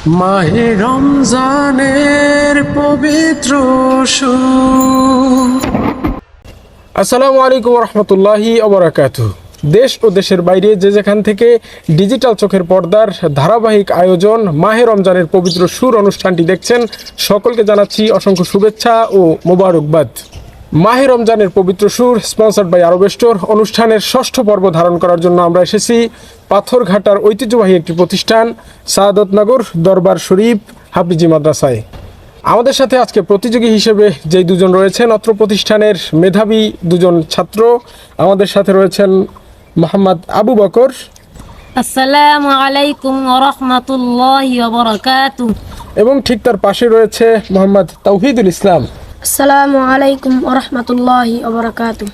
মাহে রমজানের পবিত্র আসসালামু আলাইকুম রহমতুল্লাহি ওবারাকাতুহু। দেশ ও দেশের বাইরে যে যেখান থেকে ডিজিটাল চোখের পর্দার ধারাবাহিক আয়োজন মাহে রমজানের পবিত্র সুর অনুষ্ঠানটি দেখছেন, সকলকে জানাচ্ছি অসংখ্য শুভেচ্ছা ও মোবারকবাদ। মাহে রমজানের পবিত্র সুর স্পন্সর্ড বাই আরব স্টোর অনুষ্ঠানের ষষ্ঠ পর্ব ধারণ করার জন্য আমরা এসেছি পাথরঘাটার ঐতিহ্যবাহী একটি প্রতিষ্ঠান সাআদতনগর দরবার শরীফ হাফিজি মাদ্রাসায়। আমাদের সাথে আজকে প্রতিযোগী হিসেবে যেই দুজন রয়েছেন অত্র প্রতিষ্ঠানের মেধাবী দুজন ছাত্র, আমাদের সাথে রয়েছেন মোহাম্মদ আবু বকর। আসসালামু আলাইকুম ওয়া রাহমাতুল্লাহি ওয়া বারাকাতুহু। এবং ঠিক তার পাশে রয়েছে মোহাম্মদ তাওহিদুল ইসলাম। আসসালামু আলাইকুম ওয়া রাহমাতুল্লাহি ওয়া বারাকাতুহু।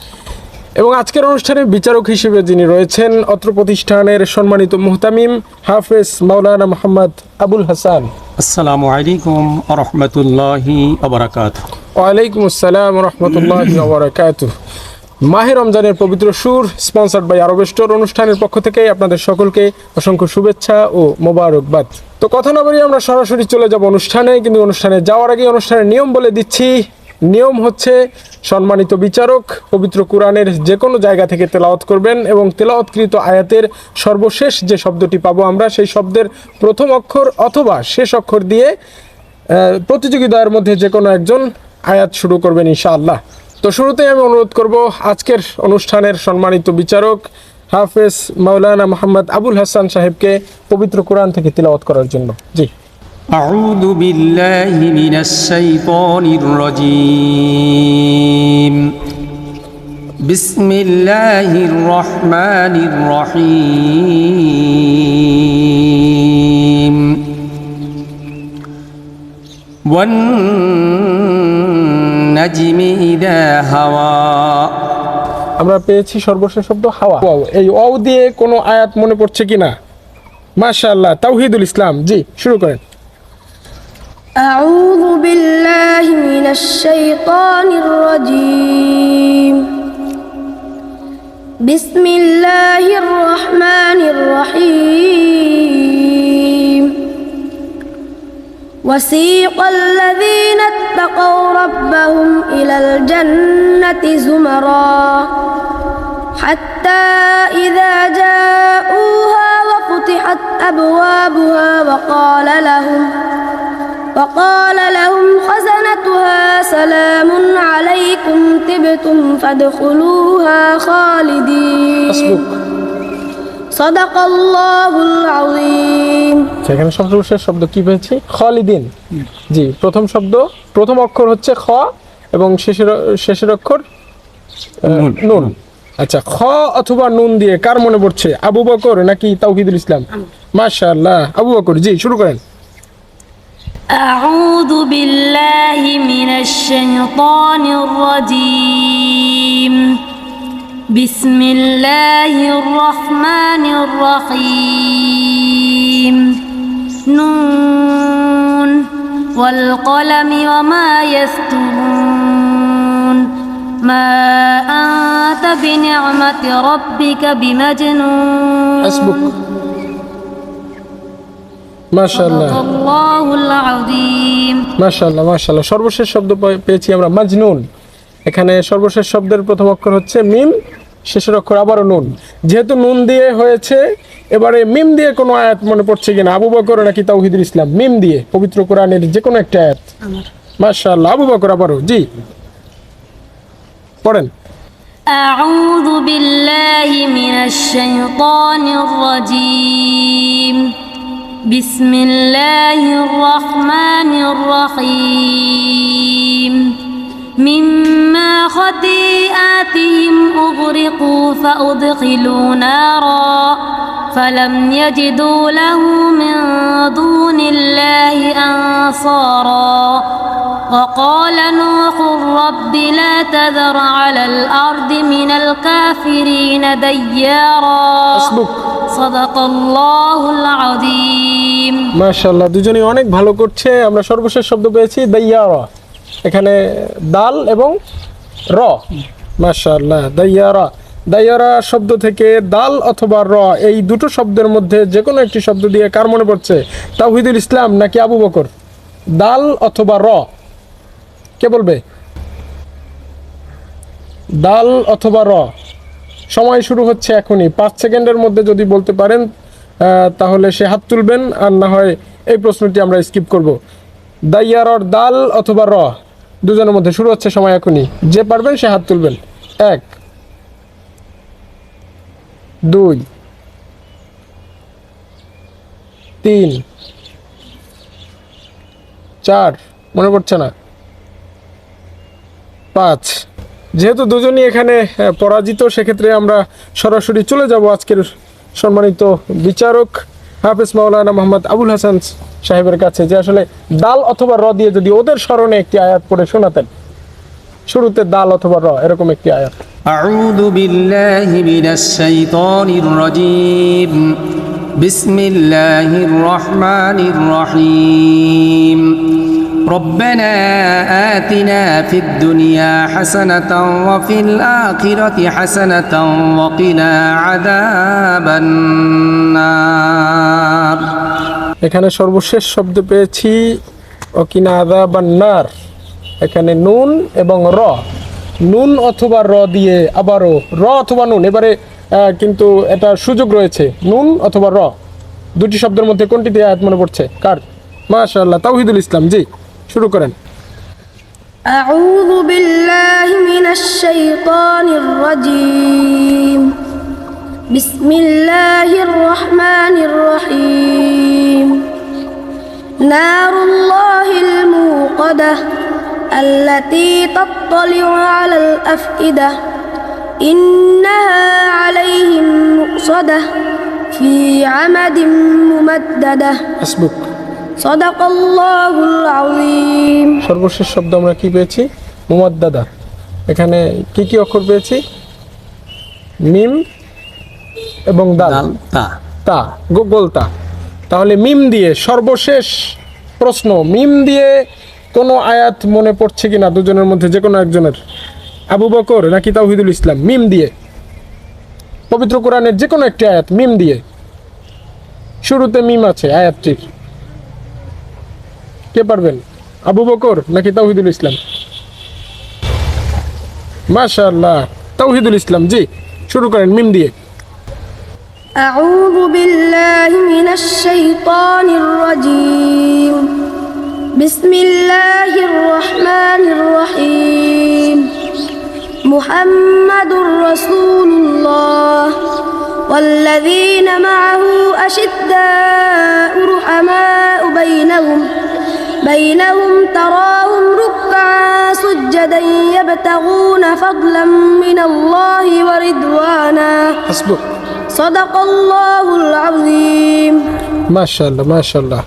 এবং আজকের অনুষ্ঠানের বিচারক হিসেবে যিনি রয়েছেন অত্র প্রতিষ্ঠানের সম্মানিত মুহতামিম হাফেজ মাওলানা মোহাম্মদ আবুল হাসান। আসসালামু আলাইকুম ওয়া রাহমাতুল্লাহি ওয়া বারাকাতুহু। ওয়ালাইকুম আসসালাম ওয়া রাহমাতুল্লাহি ওয়া বারাকাতুহু। মাহে রমজানের পবিত্র সুর স্পন্সর্ড বাই আরব স্টোর অনুষ্ঠানের পক্ষ থেকে আপনাদের সকলকে অসংখ্য শুভেচ্ছা ও মোবারকবাদ। তো কথা না বলি আমরা সরাসরি চলে যাব অনুষ্ঠানে, কিন্তু অনুষ্ঠানে যাওয়ার আগে অনুষ্ঠানের নিয়ম বলে দিচ্ছি। নিয়ম হচ্ছে সম্মানিত বিচারক পবিত্র কোরআনের যে কোনো জায়গা থেকে তেলাওয়াত করবেন এবং তেলাওয়াতকৃত আয়াতের সর্বশেষ যে শব্দটি পাবো আমরা সেই শব্দের প্রথম অক্ষর অথবা শেষ অক্ষর দিয়ে প্রতিযোগিতার মধ্যে যে কোনো একজন আয়াত শুরু করবেন ইনশাআল্লাহ। তো শুরুতেই আমি অনুরোধ করব আজকের অনুষ্ঠানের সম্মানিত বিচারক হাফেজ মাওলানা মোহাম্মদ আবুল হাসান সাহেবকে পবিত্র কোরআন থেকে তিলাওয়াত করার জন্য। জি। আউযু বিল্লাহি মিনাশ শাইতানির রাজীম। বিসমিল্লাহির রহমানির রহিম। ওয়ান নাজমি ইযা হাওয়া। আমরা পেয়েছি সর্বশেষ শব্দ হাওয়া। এই ওয়াও দিয়ে কোনো আয়াত মনে পড়ছে কিনা? মাশাআল্লাহ, তাওহিদুল ইসলাম জি শুরু করেন। আউযু বিল্লাহি মিনাশ শাইতানির রাজীম। বিসমিল্লাহির রহমানির রহিম। وسيق الذين اتقوا ربهم إلى الجنة زمرا حتى إذا جاءوها وفتحت أبوابها وقال لهم خزنتها سلام عليكم طبتم فادخلوها خالدين সাদাকাল্লাহুল আযীম। সেখানে সর্বশেষ শব্দ কি পেয়েছি? খালিদিন। জি, প্রথম অক্ষর হচ্ছে খ এবং শেষের অক্ষর নুন। আচ্ছা, খ অথবা নুন দিয়ে কার মনে পড়ছে? আবু বকর নাকি তাওহিদুল ইসলাম? মাশাআল্লাহ, আবু বকর জি শুরু করেন। আউযু বিল্লাহি মিনাশ শাইতানির রাজীম। বিসমিল্লাহির রহমানির রহিম। নুন ওয়াল কলামি ওয়া মা ইয়াসতুরুন। মা আনতা বিনি'মাতি রাব্বিকা বিমাজনুন। হাসবুক। মাশাআল্লাহ, আল্লাহুল আযীম। মাশাআল্লাহ। সর্বশেষ শব্দ পেয়েছি আমরা মাজনুন। এখানে সর্বশেষ শব্দের প্রথম অক্ষর হচ্ছে মিম, শেষের অক্ষর আবারও নুন। যেহেতু নুন দিয়ে হয়েছে, এবারে মিম দিয়ে কোনো আয়াত মনে পড়ছে কিনা? আবু বকর নাকি তাওহিদুল ইসলাম? মিম দিয়ে পবিত্র কোরআনের যে কোনো একটা আয়াত। মাশাআল্লাহ, আবু বকর আবারও জি পড়েন। আউযু বিল্লাহি মিনাশ শাইতানির রাজীম। বিসমিল্লাহির রহমানির রহিম। مما خطيئاتهم أغرقوا فأدخلوا نارا فلم يجدوا له من دون الله أنصارا وقال نوح رب لا تذر على الأرض من الكافرين ديارا صدق الله العظيم। মাশাআল্লাহ, দুজনেই অনেক ভালো করছে। আমরা সর্বশেষ শব্দ পেয়েছি দাইয়ারা। এখানে দাল এবং র। মাশাআল্লাহ, দাইয়ারা দাইয়ারা শব্দ থেকে দাল অথবা র এই দুটো শব্দের মধ্যে যে কোনো একটি শব্দ দিয়ে কার মনে পড়ছে? তাওহিদুল ইসলাম নাকি আবু বকর? দাল অথবা র, কে বলবে? দাল অথবা র। সময় শুরু হচ্ছে এখনই, 5 সেকেন্ডের মধ্যে যদি বলতে পারেন তাহলে সে হাত তুলবেন, আর না হয় এই প্রশ্নটি আমরা স্কিপ করব। দাইয়ারর দাল অথবা র, দুজনের মধ্যে শুরু হচ্ছে সময় এখনই। যে পারবেন সে হাত তুলবেন। 1 2 3 4, মনে পড়ছে না, 5। যেহেতু দুজনই এখানে পরাজিত, সেক্ষেত্রে আমরা সরাসরি চলে যাব আজকের সম্মানিত বিচারক হাফেজ মাওলানা মোহাম্মদ আবুল হাসান সাহেবের কাছে, যে আসলে দাল অথবা র দিয়ে যদি ওদের স্মরণে একটি আয়াত পড়ে শোনাতেন। শুরুতে দাল অথবা র এরকম একটি আয়াত। أعوذ بالله من الشيطان الرجيم بسم الله الرحمن الرحيم ربنا آتنا في الدنيا حسنة وفي الآخرة حسنة وقنا عذاب النار। এখানে সর্বশেষ শব্দ পেয়েছি ওকিনা আযাবান নার। এখানে নুন এবং র, নুন অথবা র দিয়ে আবারও র অথবা নুন, এবারে কিন্তু এটা সুযোগ রয়েছে, নুন অথবা র, দুটি শব্দের মধ্যে কোনটি দিয়ে আয়াত মনে পড়ছে কার? মাশাআল্লাহ, তাওহিদুল ইসলাম, জি শুরু করেন। أعوذ بالله من الشيطان الرجيم بسم الله الرحمن الرحيم نار الله الموقدة التي تطلع على الأفئدة إنها عليهم مؤصدة في عمد ممددة হাসবুক। صدق الله العظيم। সর্বশেষ শব্দ আমরা কি পেয়েছি? মুমাদ্দাদা। এখানে কি কি অক্ষর পেয়েছি? মিম এবং দাল, দাল তা তা, গোল তা। তাহলে মিম দিয়ে সর্বশেষ প্রশ্ন, মিম দিয়ে কোনো আয়াত মনে পড়ছে কিনা দুজনের মধ্যে যে কোনো একজনের? আবু বকর নাকি তাওহিদুল ইসলাম? মিম দিয়ে পবিত্র কোরআনের যে কোনো একটি আয়াত মিম দিয়ে, শুরুতে মিম আছে আয়াতটির, কে পারবেন? আবু বকর নাকি তাওহিদুল ইসলাম? মাশাআল্লাহ, তাওহিদুল ইসলাম, জি শুরু করেন মিম দিয়ে। أعوذ بالله من الشيطان الرجيم بسم الله الرحمن الرحيم محمد رسول الله والذين معه أشداء رحماء بينهم تراهم ركعا سجدا يبتغون فضلا من الله ورضوانا হাসবুক। صدق الله العظيم। মাশাআল্লাহ মাশাআল্লাহ।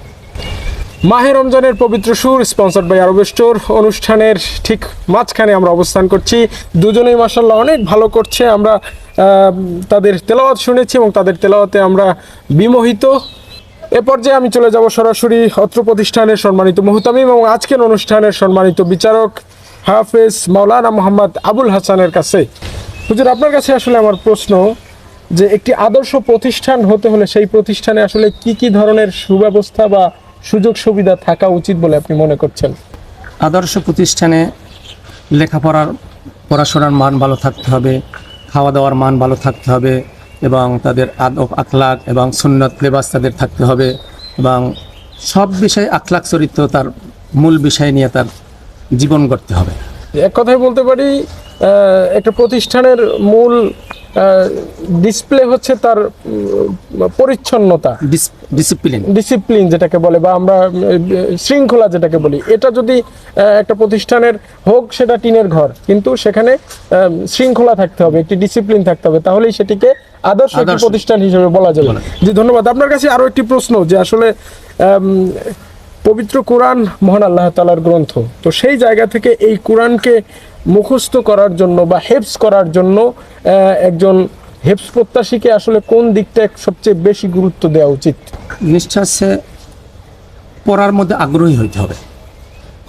মাহে রমজানের পবিত্র সুর স্পন্সর্ড বাই আরব স্টোর অনুষ্ঠানের ঠিক মাঝখানে আমরা অবস্থান করছি। দুজনেই মাশাআল্লাহ অনেক ভালো করছে। আমরা তাদের তেলাওয়াত শুনেছি এবং তাদের তেলাওয়াতে আমরা বিমোহিত। এ পর্যায়ে আমি চলে যাব সরাসরি অত্র প্রতিষ্ঠানের সম্মানিত মুহতামিম এবং আজকের অনুষ্ঠানের সম্মানিত বিচারক হাফেজ মাওলানা মোহাম্মদ আবুল হাসানের কাছে। হুজুর, আপনার কাছে আসলে আমার প্রশ্ন, যে একটি আদর্শ প্রতিষ্ঠান হতে হলে সেই প্রতিষ্ঠানে আসলে কি কি ধরনের সুব্যবস্থা বা সুযোগ সুবিধা থাকা উচিত বলে আপনি মনে করছেন? আদর্শ প্রতিষ্ঠানে পড়াশোনার মান ভালো থাকতে হবে, খাওয়া দাওয়ার মান ভালো থাকতে হবে, এবং তাদের আদব আখলাক এবং সুন্নত লেবাস তাদের থাকতে হবে, এবং সব বিষয়ে আখলাক চরিত্র তার মূল বিষয় নিয়ে তার জীবন গড়তে হবে। এক কথায় বলতে পারি একটা প্রতিষ্ঠানের মূল ডিসপ্লে হচ্ছে তার পরিচ্ছন্নতা, ডিসিপ্লিন যেটাকে বলে, বা আমরা শৃঙ্খলা যেটাকে বলি। এটা যদি একটা প্রতিষ্ঠানের হোক সেটা টিনের ঘর, কিন্তু সেখানে শৃঙ্খলা থাকতে হবে, একটি ডিসিপ্লিন থাকতে হবে, তাহলেই সেটিকে আদর্শ একটি প্রতিষ্ঠান হিসেবে বলা যাবে। জি ধন্যবাদ। আপনার কাছে আরো একটি প্রশ্ন, যে আসলে পবিত্র কোরআন মহান আল্লাহ তাআলার গ্রন্থ, তো সেই জায়গা থেকে এই কোরআনকে মুখস্থ করার জন্য বা হেফজ করার জন্য একজন হেফজ প্রত্যাশীকে আসলে কোন দিকটা সবচেয়ে বেশি গুরুত্ব দেওয়া উচিত? নিশ্চয় পড়ার মধ্যে আগ্রহী হইতে হবে।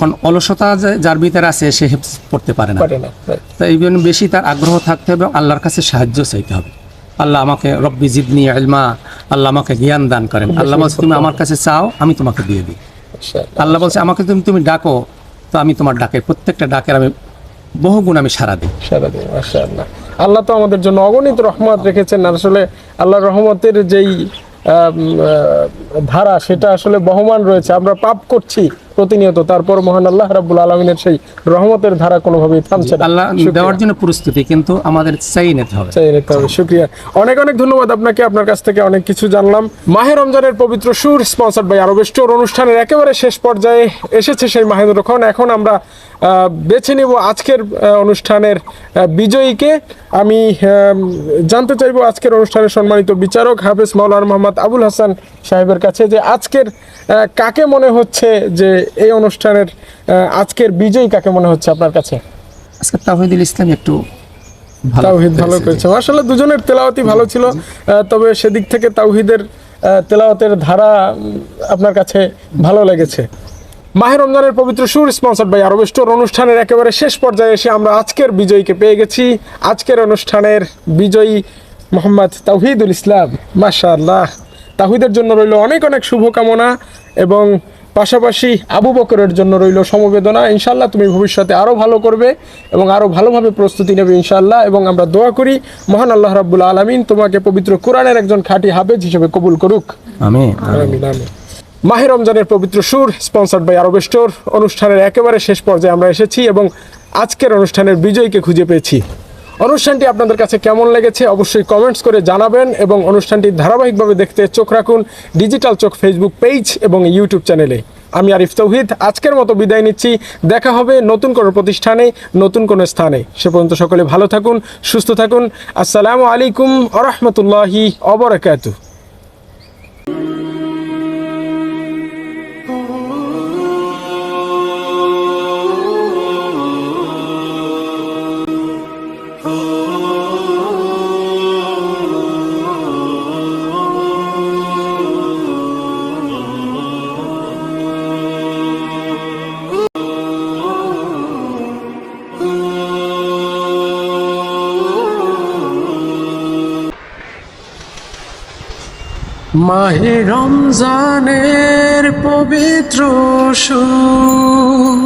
কারণ অলসতা যার ভিতরে আছে সে হেফজ পড়তে পারে না। পারে না। Right. তাই এই জন্য বেশি তার আগ্রহ থাকতে হবে, আল্লাহর কাছে সাহায্য চাইতে হবে। আল্লাহ আমাকে রব্বি জিদনি ইলমা, আল্লাহ আমাকে জ্ঞান দান করেন। আল্লাহ বলছে তুমি আমার কাছে চাও, আমি তোমাকে দিয়ে দিই। মাশাআল্লাহ। আল্লাহ বলছে আমাকে তুমি ডাকো, তো আমি তোমার ডাকে প্রত্যেকটা ডাকের আমি বহুগুণ আমি সারা দিই। সারাদিন মাশাআল্লাহ। আল্লাহ তো আমাদের জন্য অগণিত রহমত রেখেছেন। আর আসলে আল্লাহর রহমতের যেই ধারা সেটা আসলে বহমান রয়েছে। আমরা পাপ করছি প্রতিনিয়ত, তারপর মহান আল্লাহ রাব্বুল আলামিনের সেই রহমতের ধারা কোনোভাবেই থামছে না। আল্লাহ দেওয়ার জন্য প্রস্তুতি, কিন্তু আমাদের চাই নিতে হবে। চাই রাখতে হবে। শুকরিয়া, অনেক অনেক ধন্যবাদ আপনাকে। আপনার কাছ থেকে অনেক কিছু জানলাম। মাহে রমজানের পবিত্র সুর স্পন্সর্ড বাই আরব স্টোর অনুষ্ঠানের একেবারে শেষ পর্যায়ে এসেছে সেই মাহেন্দ্রক্ষণ। এখন আমরা বেছে নিব আজকের অনুষ্ঠানের বিজয়ীকে। আমি জানতে চাইবো আজকের অনুষ্ঠানের সম্মানিত বিচারক হাফেজ মাওলানা মোহাম্মদ আবুল হাসান সাহেবের কাছে যে আজকের কাকে মনে হচ্ছে যে এই অনুষ্ঠানের আজকের বিজয়ী কাকে মনে হচ্ছে আপনার কাছে? আজকে তাওহীদুল ইসলাম একটু তাওহীদ ভালো করেছে আসলে, দুজনের তেলাওয়াতই ভালো ছিল। তবে সেদিক থেকে তাওহীদের তেলাওয়াতের ধারা আপনার কাছে ভালো লেগেছে। মাহে রমজানের পবিত্র সুর স্পন্সর্ড বাই আরব স্টোর অনুষ্ঠানের একেবারে শেষ পর্যায়ে এসে আমরা আজকের বিজয়ীকে পেয়ে গেছি। আজকের অনুষ্ঠানের বিজয়ী মোহাম্মদ তাওহীদুল ইসলাম। মাশাআল্লাহ, তাওহীদের জন্য রইল অনেক অনেক শুভকামনা এবং পাশাপাশি আবু বকরের জন্য রইল সমবেদনা। ইনশাআল্লাহ তুমি ভবিষ্যতে আরও ভালো করবে এবং আরও ভালোভাবে প্রস্তুতি নেবে ইনশাআল্লাহ। এবং আমরা দোয়া করি মহান আল্লাহ রাব্বুল আলামিন তোমাকে পবিত্র কোরআনের একজন খাঁটি হাফেজ হিসেবে কবুল করুক। আমিন। আমিন আমিন। মাহে রমজানের পবিত্র সুর স্পন্সর্ড বাই আরব স্টোর অনুষ্ঠানের একেবারে শেষ পর্যায়ে আমরা এসেছি এবং আজকের অনুষ্ঠানের বিজয়ীকে খুঁজে পেয়েছি। অনুষ্ঠানটি আপনাদের কাছে কেমন লেগেছে অবশ্যই কমেন্টস করে জানাবেন এবং অনুষ্ঠানটি ধারাবাহিকভাবে দেখতে চোখ রাখুন ডিজিটাল চোখ ফেসবুক পেজ এবং ইউটিউব চ্যানেলে। আমি আরিফ তৌহিদ আজকের মতো বিদায় নিচ্ছি। দেখা হবে নতুন কোনো প্রতিষ্ঠানে, নতুন কোনো স্থানে। সে পর্যন্ত সকলে ভালো থাকুন, সুস্থ থাকুন। আসসালামু আলাইকুম ওয়া রাহমাতুল্লাহি ওয়া বারাকাতুহু। মাহে রমজানের পবিত্র সুর